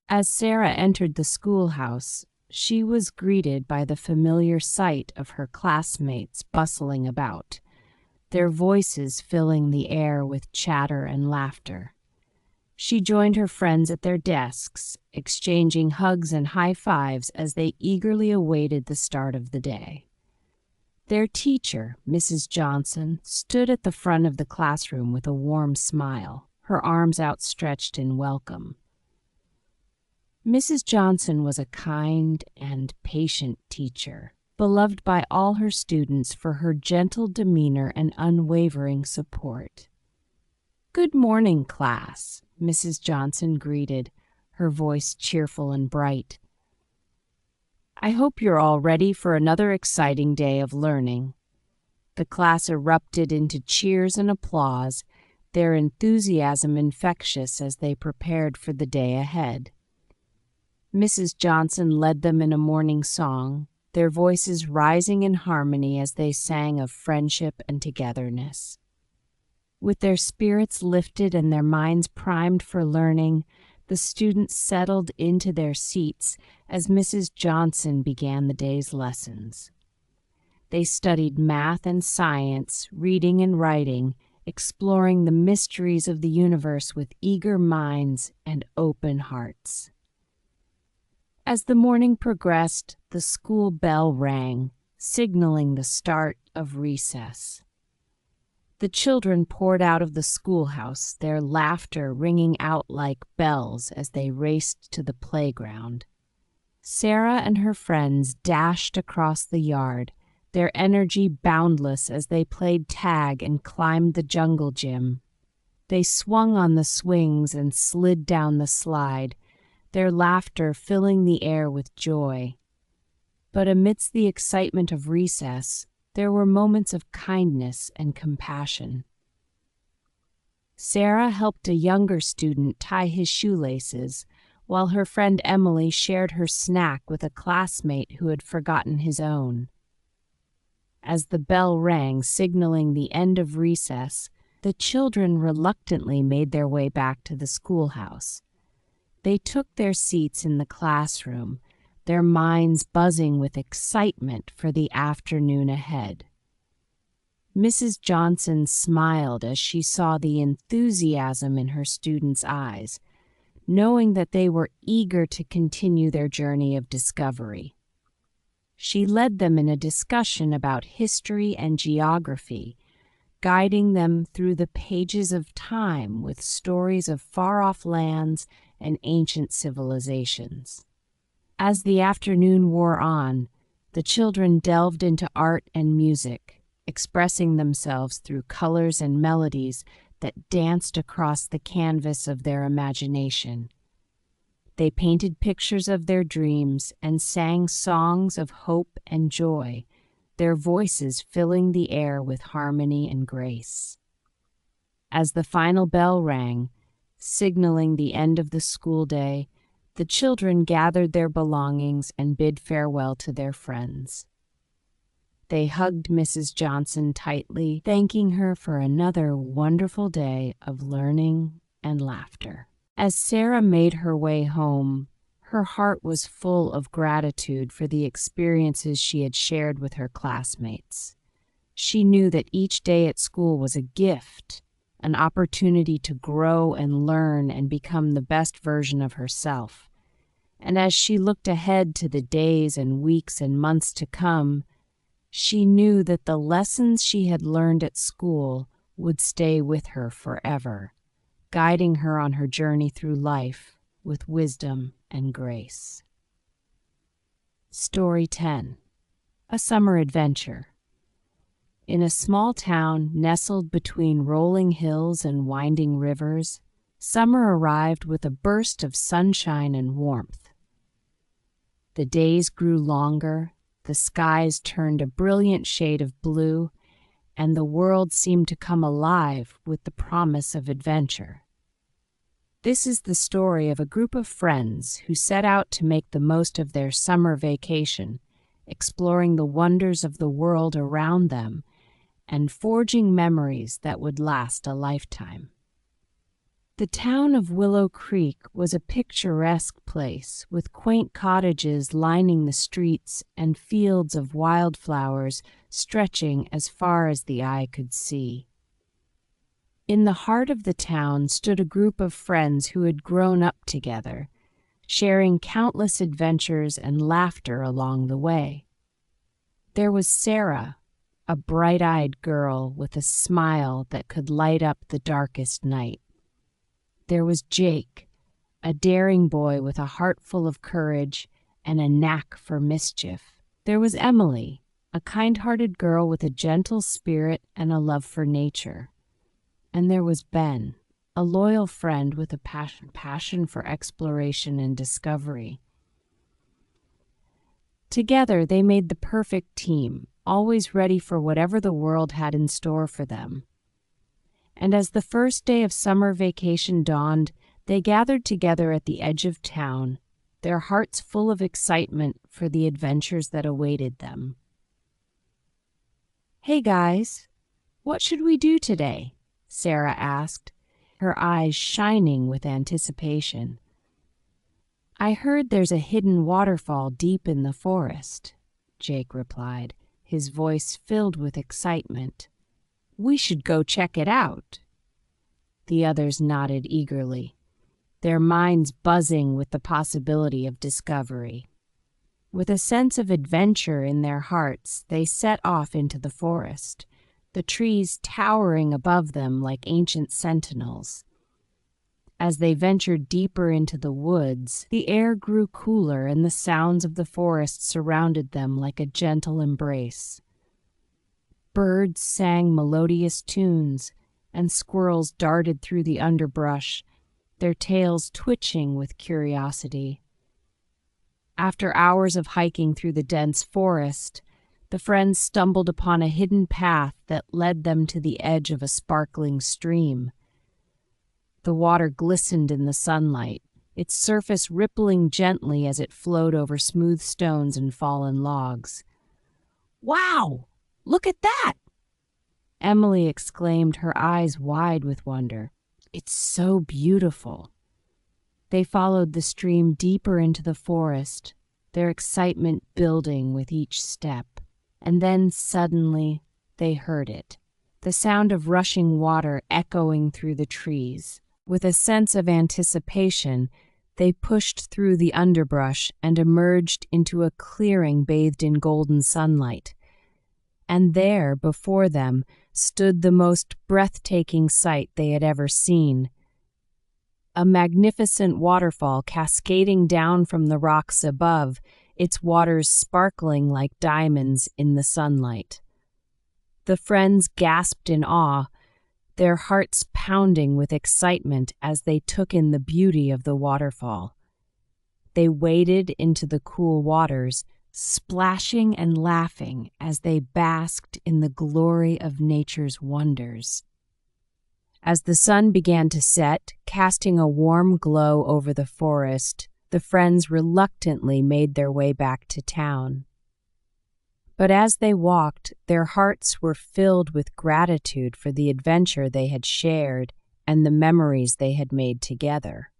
As Sarah entered the schoolhouse, she was greeted by the familiar sight of her classmates bustling about, their voices filling the air with chatter and laughter. She joined her friends at their desks, exchanging hugs and high fives as they eagerly awaited the start of the day. Their teacher, Mrs. Johnson, stood at the front of the classroom with a warm smile, her arms outstretched in welcome. Mrs. Johnson was a kind and patient teacher, beloved by all her students for her gentle demeanor and unwavering support. "Good morning, class," Mrs. Johnson greeted, her voice cheerful and bright. "I hope you're all ready for another exciting day of learning." The class erupted into cheers and applause, their enthusiasm infectious as they prepared for the day ahead. Mrs. Johnson led them in a morning song, their voices rising in harmony as they sang of friendship and togetherness. With their spirits lifted and their minds primed for learning, the students settled into their seats as Mrs. Johnson began the day's lessons. They studied math and science, reading and writing, exploring the mysteries of the universe with eager minds and open hearts. As the morning progressed, the school bell rang, signaling the start of recess. The children poured out of the schoolhouse, their laughter ringing out like bells as they raced to the playground. Sarah and her friends dashed across the yard, their energy boundless as they played tag and climbed the jungle gym. They swung on the swings and slid down the slide, their laughter filling the air with joy. But amidst the excitement of recess, there were moments of kindness and compassion. Sarah helped a younger student tie his shoelaces, while her friend Emily shared her snack with a classmate who had forgotten his own. As the bell rang, signaling the end of recess, the children reluctantly made their way back to the schoolhouse. They took their seats in the classroom, their minds buzzing with excitement for the afternoon ahead. Mrs. Johnson smiled as she saw the enthusiasm in her students' eyes, knowing that they were eager to continue their journey of discovery. She led them in a discussion about history and geography, guiding them through the pages of time with stories of far-off lands and ancient civilizations. As the afternoon wore on, the children delved into art and music, expressing themselves through colors and melodies that danced across the canvas of their imagination. They painted pictures of their dreams and sang songs of hope and joy, their voices filling the air with harmony and grace. As the final bell rang, signaling the end of the school day, the children gathered their belongings and bid farewell to their friends. They hugged Mrs. Johnson tightly, thanking her for another wonderful day of learning and laughter. As Sarah made her way home, her heart was full of gratitude for the experiences she had shared with her classmates. She knew that each day at school was a gift, an opportunity to grow and learn and become the best version of herself. And as she looked ahead to the days and weeks and months to come, she knew that the lessons she had learned at school would stay with her forever, guiding her on her journey through life with wisdom and grace. Story 10. A Summer Adventure. In a small town nestled between rolling hills and winding rivers, summer arrived with a burst of sunshine and warmth. The days grew longer, the skies turned a brilliant shade of blue, and the world seemed to come alive with the promise of adventure. This is the story of a group of friends who set out to make the most of their summer vacation, exploring the wonders of the world around them and forging memories that would last a lifetime. The town of Willow Creek was a picturesque place with quaint cottages lining the streets and fields of wildflowers stretching as far as the eye could see. In the heart of the town stood a group of friends who had grown up together, sharing countless adventures and laughter along the way. There was Sarah, a bright-eyed girl with a smile that could light up the darkest night. There was Jake, a daring boy with a heart full of courage and a knack for mischief. There was Emily, a kind-hearted girl with a gentle spirit and a love for nature. And there was Ben, a loyal friend with a passion for exploration and discovery. Together, they made the perfect team, always ready for whatever the world had in store for them. And as the first day of summer vacation dawned, they gathered together at the edge of town, their hearts full of excitement for the adventures that awaited them. "Hey guys, what should we do today?" Sarah asked, her eyes shining with anticipation. "I heard there's a hidden waterfall deep in the forest," Jake replied, his voice filled with excitement. "We should go check it out." The others nodded eagerly, their minds buzzing with the possibility of discovery. With a sense of adventure in their hearts, they set off into the forest, the trees towering above them like ancient sentinels. As they ventured deeper into the woods, the air grew cooler and the sounds of the forest surrounded them like a gentle embrace. Birds sang melodious tunes, and squirrels darted through the underbrush, their tails twitching with curiosity. After hours of hiking through the dense forest, the friends stumbled upon a hidden path that led them to the edge of a sparkling stream. The water glistened in the sunlight, its surface rippling gently as it flowed over smooth stones and fallen logs. "Wow! Look at that!" Emily exclaimed, her eyes wide with wonder. "It's so beautiful." They followed the stream deeper into the forest, their excitement building with each step. And then suddenly they heard it, the sound of rushing water echoing through the trees. With a sense of anticipation, they pushed through the underbrush and emerged into a clearing bathed in golden sunlight. And there, before them, stood the most breathtaking sight they had ever seen. A magnificent waterfall cascading down from the rocks above, its waters sparkling like diamonds in the sunlight. The friends gasped in awe, their hearts pounding with excitement as they took in the beauty of the waterfall. They waded into the cool waters, splashing and laughing as they basked in the glory of nature's wonders. As the sun began to set, casting a warm glow over the forest, the friends reluctantly made their way back to town. But as they walked, their hearts were filled with gratitude for the adventure they had shared and the memories they had made together.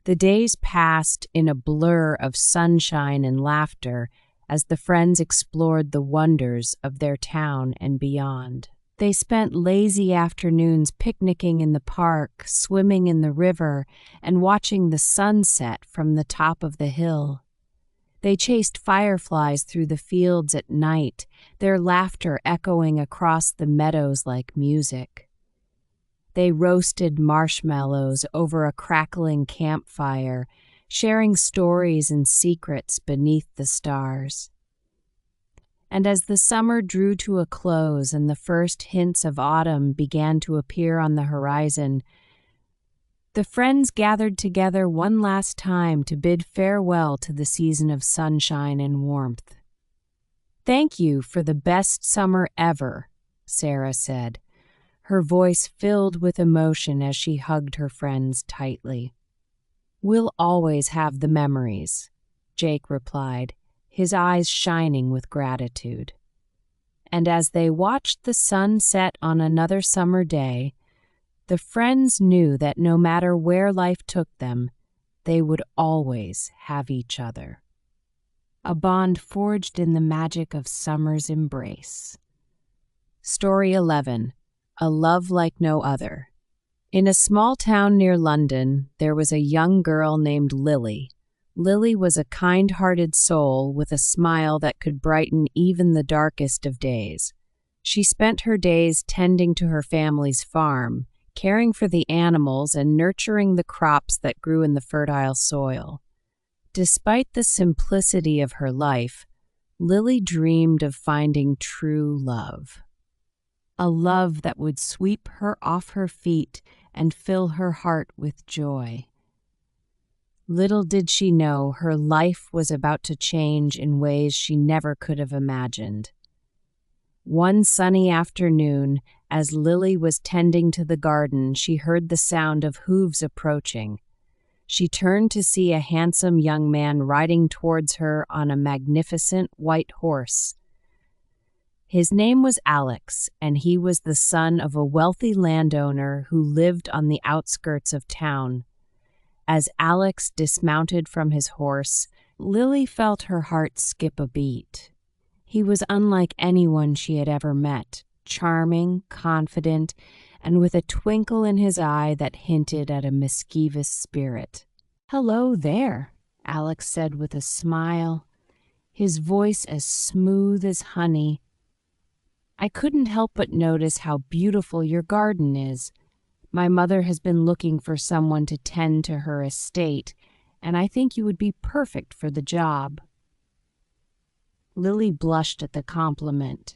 The days passed in a blur of sunshine and laughter as the friends explored the wonders of their town and beyond. They spent lazy afternoons picnicking in the park, swimming in the river, and watching the sunset from the top of the hill. They chased fireflies through the fields at night, their laughter echoing across the meadows like music. They roasted marshmallows over a crackling campfire, sharing stories and secrets beneath the stars. And as the summer drew to a close and the first hints of autumn began to appear on the horizon, the friends gathered together one last time to bid farewell to the season of sunshine and warmth. "Thank you for the best summer ever," Sarah said, her voice filled with emotion as she hugged her friends tightly. "We'll always have the memories," Jake replied, his eyes shining with gratitude. And as they watched the sun set on another summer day, the friends knew that no matter where life took them, they would always have each other. A bond forged in the magic of summer's embrace. Story 11. A Love Like No Other. In a small town near London, there was a young girl named Lily. Lily was a kind-hearted soul with a smile that could brighten even the darkest of days. She spent her days tending to her family's farm, caring for the animals and nurturing the crops that grew in the fertile soil. Despite the simplicity of her life, Lily dreamed of finding true love. A love that would sweep her off her feet and fill her heart with joy. Little did she know her life was about to change in ways she never could have imagined. One sunny afternoon, as Lily was tending to the garden, she heard the sound of hooves approaching. She turned to see a handsome young man riding towards her on a magnificent white horse. His name was Alex, and he was the son of a wealthy landowner who lived on the outskirts of town. As Alex dismounted from his horse, Lily felt her heart skip a beat. He was unlike anyone she had ever met, charming, confident, and with a twinkle in his eye that hinted at a mischievous spirit. "Hello there," Alex said with a smile, his voice as smooth as honey. "I couldn't help but notice how beautiful your garden is. My mother has been looking for someone to tend to her estate, and I think you would be perfect for the job." Lily blushed at the compliment,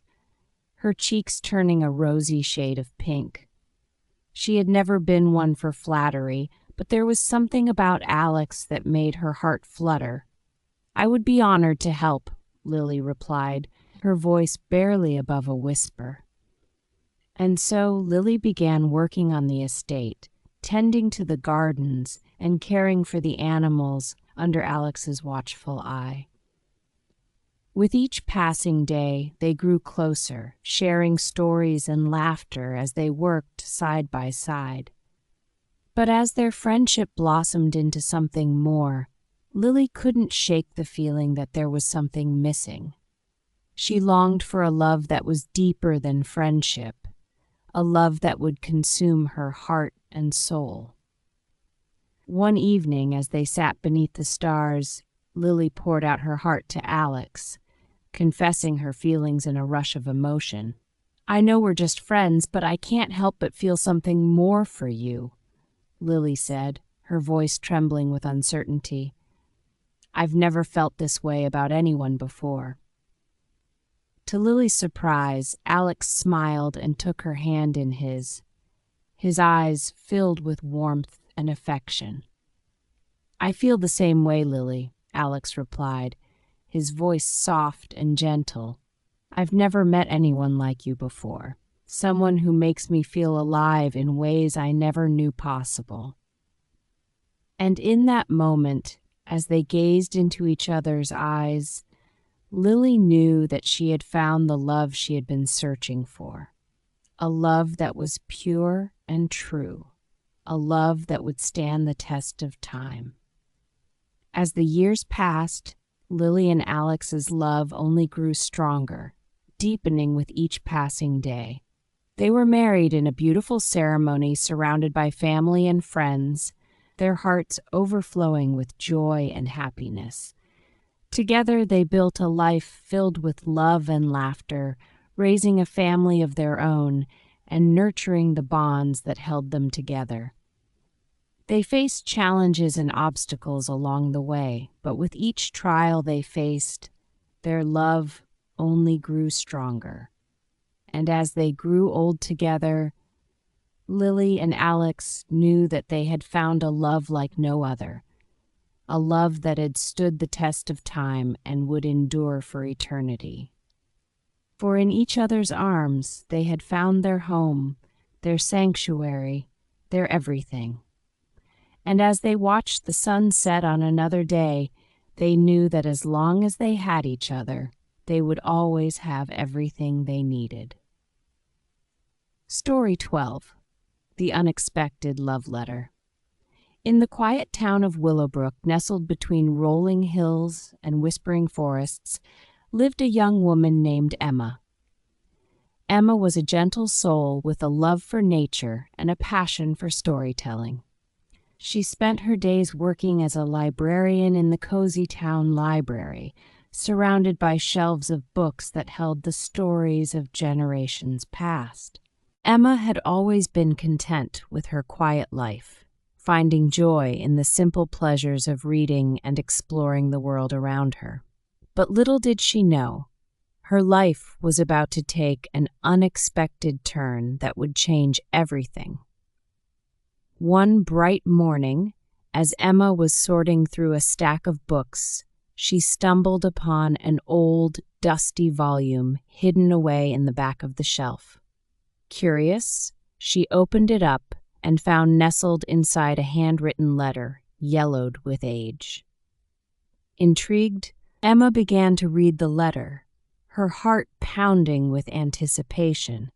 her cheeks turning a rosy shade of pink. She had never been one for flattery, but there was something about Alex that made her heart flutter. "I would be honored to help," Lily replied, her voice barely above a whisper. And so Lily began working on the estate, tending to the gardens and caring for the animals under Alex's watchful eye. With each passing day, they grew closer, sharing stories and laughter as they worked side by side. But as their friendship blossomed into something more, Lily couldn't shake the feeling that there was something missing. She longed for a love that was deeper than friendship, a love that would consume her heart and soul. One evening, as they sat beneath the stars, Lily poured out her heart to Alex, confessing her feelings in a rush of emotion. "I know we're just friends, but I can't help but feel something more for you," Lily said, her voice trembling with uncertainty. "I've never felt this way about anyone before." To Lily's surprise, Alex smiled and took her hand in his eyes filled with warmth and affection. "I feel the same way, Lily," Alex replied, his voice soft and gentle. "I've never met anyone like you before, someone who makes me feel alive in ways I never knew possible." And in that moment, as they gazed into each other's eyes, Lily knew that she had found the love she had been searching for, a love that was pure and true, a love that would stand the test of time. As the years passed, Lily and Alex's love only grew stronger, deepening with each passing day. They were married in a beautiful ceremony surrounded by family and friends, their hearts overflowing with joy and happiness. Together they built a life filled with love and laughter, raising a family of their own and nurturing the bonds that held them together. They faced challenges and obstacles along the way, but with each trial they faced, their love only grew stronger. And as they grew old together, Lily and Alex knew that they had found a love like no other, a love that had stood the test of time and would endure for eternity. For in each other's arms they had found their home, their sanctuary, their everything. And as they watched the sun set on another day, they knew that as long as they had each other, they would always have everything they needed. Story 12. The Unexpected Love Letter. In the quiet town of Willowbrook, nestled between rolling hills and whispering forests, lived a young woman named Emma. Emma was a gentle soul with a love for nature and a passion for storytelling. She spent her days working as a librarian in the cozy town library, surrounded by shelves of books that held the stories of generations past. Emma had always been content with her quiet life, finding joy in the simple pleasures of reading and exploring the world around her. But little did she know, her life was about to take an unexpected turn that would change everything. One bright morning, as Emma was sorting through a stack of books, she stumbled upon an old, dusty volume hidden away in the back of the shelf. Curious, she opened it up and found nestled inside a handwritten letter, yellowed with age. Intrigued, Emma began to read the letter, her heart pounding with anticipation.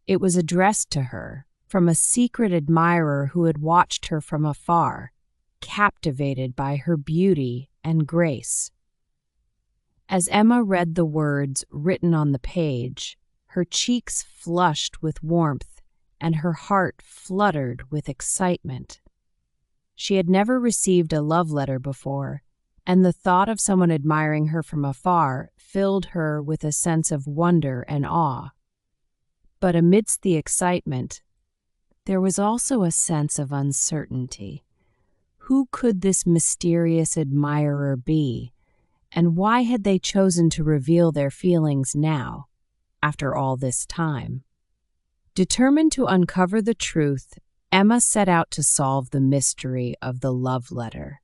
It was addressed to her from a secret admirer who had watched her from afar, captivated by her beauty and grace. As Emma read the words written on the page, her cheeks flushed with warmth and her heart fluttered with excitement. She had never received a love letter before, and the thought of someone admiring her from afar filled her with a sense of wonder and awe. But amidst the excitement, there was also a sense of uncertainty. Who could this mysterious admirer be, and why had they chosen to reveal their feelings now, after all this time? Determined to uncover the truth, Emma set out to solve the mystery of the love letter.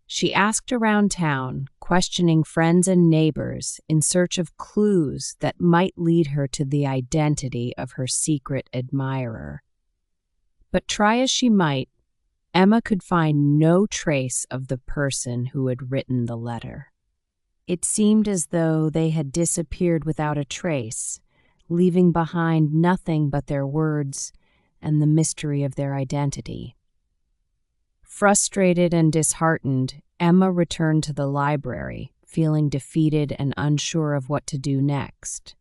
She asked around town, questioning friends and neighbors in search of clues that might lead her to the identity of her secret admirer. But try as she might, Emma could find no trace of the person who had written the letter. It seemed as though they had disappeared without a trace, leaving behind nothing but their words and the mystery of their identity. Frustrated and disheartened, Emma returned to the library, feeling defeated and unsure of what to do next.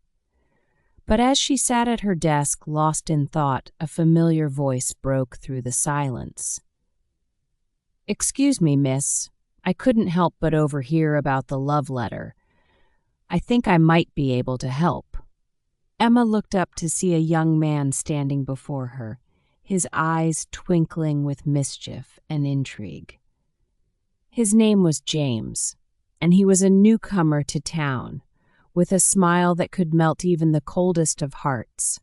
But as she sat at her desk, lost in thought, a familiar voice broke through the silence. "Excuse me, miss. I couldn't help but overhear about the love letter. I think I might be able to help." Emma looked up to see a young man standing before her, his eyes twinkling with mischief and intrigue. His name was James, and he was a newcomer to town, with a smile that could melt even the coldest of hearts.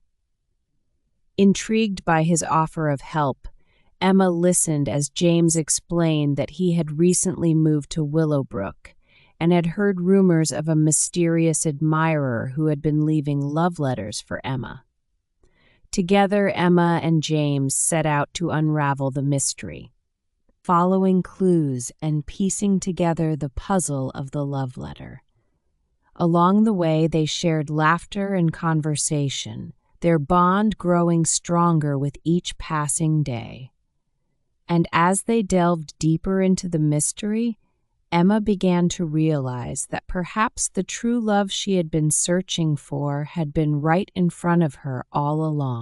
Intrigued by his offer of help, Emma listened as James explained that he had recently moved to Willowbrook and had heard rumors of a mysterious admirer who had been leaving love letters for Emma. Together, Emma and James set out to unravel the mystery, following clues and piecing together the puzzle of the love letter. Along the way, they shared laughter and conversation, their bond growing stronger with each passing day. And as they delved deeper into the mystery, Emma began to realize that perhaps the true love she had been searching for had been right in front of her all along.